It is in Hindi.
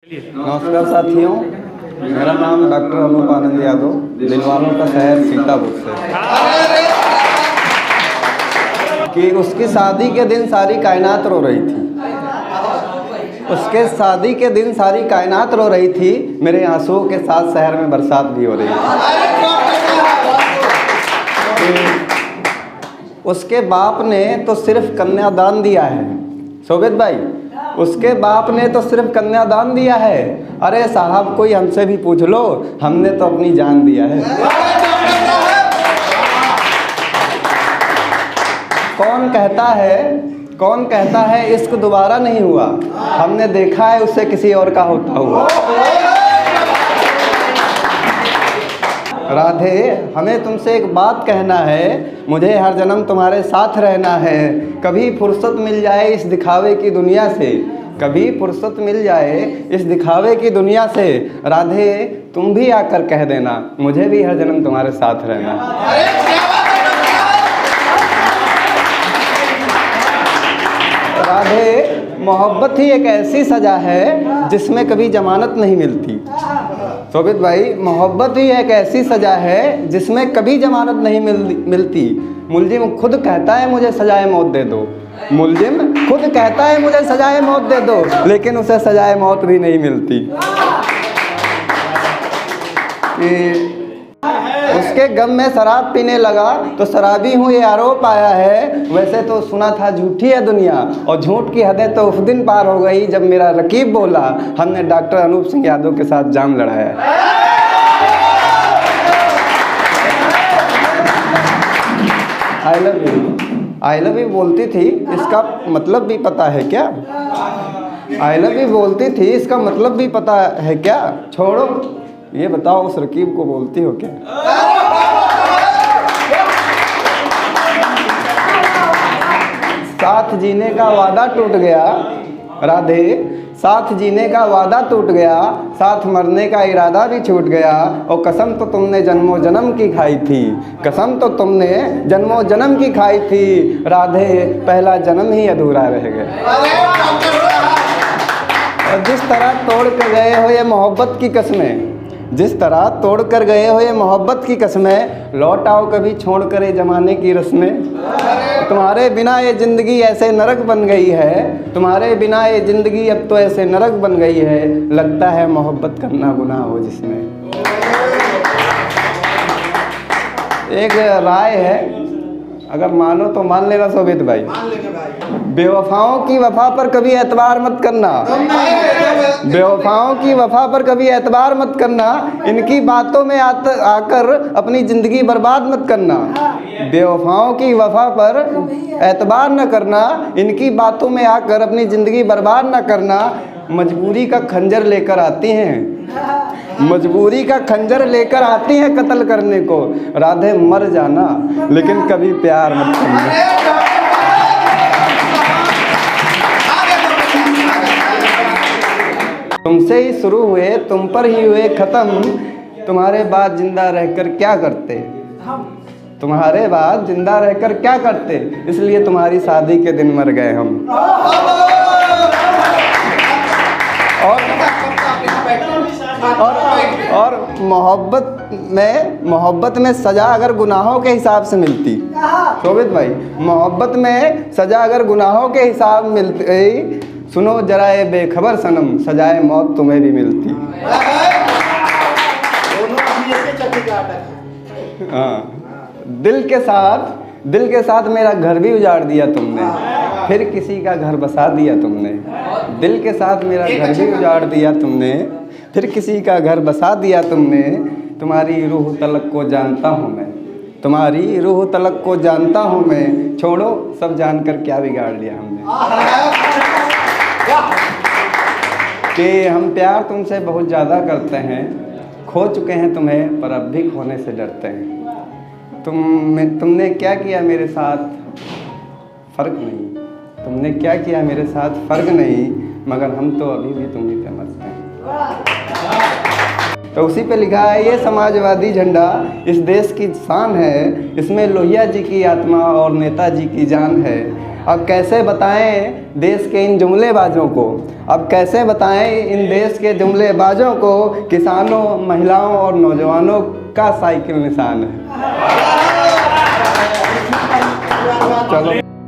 नमस्कार साथियों, मेरा नाम डॉक्टर अनूप आनंद यादव, दिलवालों का शहर सीतापुर से। कि उसकी शादी के दिन सारी कायनात रो रही थी। उसके शादी के दिन सारी कायनात रो रही थी। मेरे आंसुओं के साथ शहर में बरसात भी हो रही थी। उसके बाप ने तो सिर्फ कन्यादान दिया है शोभित भाई, उसके बाप ने तो सिर्फ कन्यादान दिया है। अरे साहब, कोई हमसे भी पूछ लो, हमने तो अपनी जान दिया है। कौन कहता है इश्क दोबारा नहीं हुआ? हमने देखा है उससे किसी और का होता हुआ। राधे, हमें तुमसे एक बात कहना है, मुझे हर जन्म तुम्हारे साथ रहना है। कभी फुर्सत मिल जाए इस दिखावे की दुनिया से, कभी फुर्सत मिल जाए इस दिखावे की दुनिया से। राधे, तुम भी आकर कह देना, मुझे भी हर जन्म तुम्हारे साथ रहना है। राधे, मोहब्बत ही एक ऐसी सजा है जिसमें कभी जमानत नहीं मिलती। शोभित भाई, मोहब्बत ही एक ऐसी सजा है जिसमें कभी जमानत नहीं मिलती। मुलजिम खुद कहता है मुझे सजाए मौत दे दो, मुलजिम खुद कहता है मुझे सजाए मौत दे दो, लेकिन उसे सजाए मौत भी नहीं मिलती। कि उसके गम में शराब पीने लगा तो शराबी हूँ ये आरोप आया है। वैसे तो सुना था झूठी है दुनिया, और झूठ की हदें तो उस दिन पार हो गई जब मेरा रकीब बोला हमने डॉक्टर अनूप सिंह यादव के साथ जाम लड़ाया। आई लव यू बोलती थी, इसका मतलब भी पता है क्या? आई लव यू बोलती थी, इसका मतलब भी पता है क्या? छोड़ो, ये बताओ उस रकीब को बोलती हो क्या? साथ जीने का वादा टूट गया राधे, साथ जीने का वादा टूट गया, साथ मरने का इरादा भी छूट गया। और कसम तो तुमने जन्मों जन्म की खाई थी, कसम तो तुमने जन्मों जन्म की खाई थी। राधे, पहला जन्म ही अधूरा रह गया। और जिस तरह तोड़ कर गए हो ये मोहब्बत की कसमें, जिस तरह तोड़ कर गए हो ये मोहब्बत की कसमें, लौट आओ कभी छोड़ कर ये जमाने की रस्में। तुम्हारे बिना ये ज़िंदगी ऐसे नरक बन गई है, तुम्हारे बिना ये ज़िंदगी अब तो ऐसे नरक बन गई है। लगता है मोहब्बत करना गुनाह हो जिसमें। एक राय है, अगर मानो तो मान लेना शोभित भाई। बेवफाओं की वफा पर कभी एतबार मत करना, बेवफाओं की वफा पर कभी एतबार मत करना। इनकी बातों में आकर अपनी ज़िंदगी बर्बाद मत करना। बेवफाओं की वफा पर एतबार न करना, इनकी बातों में आकर अपनी ज़िंदगी बर्बाद न करना। मजबूरी का खंजर लेकर आती हैं, मजबूरी का खंजर लेकर आती हैं कत्ल करने को। राधे, मर जाना लेकिन कभी प्यार मत करना। तुमसे ही शुरू हुए तुम पर ही हुए ख़त्म, तुम्हारे बाद जिंदा रहकर क्या करते, तुम्हारे बाद जिंदा रहकर क्या करते। इसलिए तुम्हारी शादी के दिन मर गए हम। और मोहब्बत में सजा अगर गुनाहों के हिसाब से मिलती, शोभित भाई, मोहब्बत में सजा अगर गुनाहों के हिसाब मिलती, सुनो जरा ये बेखबर सनम, सजाए मौत तुम्हें भी मिलती। हाँ, दिल के साथ मेरा घर भी उजाड़ दिया तुमने, फिर किसी का घर बसा दिया तुमने। दिल के साथ मेरा घर भी उजाड़ दिया तुमने, फिर किसी का घर बसा दिया तुमने। तुम्हारी रूह तलक को जानता हूँ मैं, तुम्हारी रूह तलक को जानता हूँ मैं। छोड़ो, सब जानकर क्या बिगाड़ लिया हमने। कि हम प्यार तुमसे बहुत ज़्यादा करते हैं, खो चुके हैं तुम्हें पर अब भी खोने से डरते हैं। तुमने क्या किया मेरे साथ फ़र्क नहीं, तुमने क्या किया मेरे साथ फ़र्क नहीं, मगर हम तो अभी भी तुम ही पे मरते हैं। तो उसी पे लिखा है, ये समाजवादी झंडा इस देश की शान है, इसमें लोहिया जी की आत्मा और नेताजी की जान है। अब कैसे बताएं देश के इन जुमलेबाजों को, अब कैसे बताएं इन देश के जुमलेबाजों को, किसानों, महिलाओं और नौजवानों का साइकिल निशान है। चलो।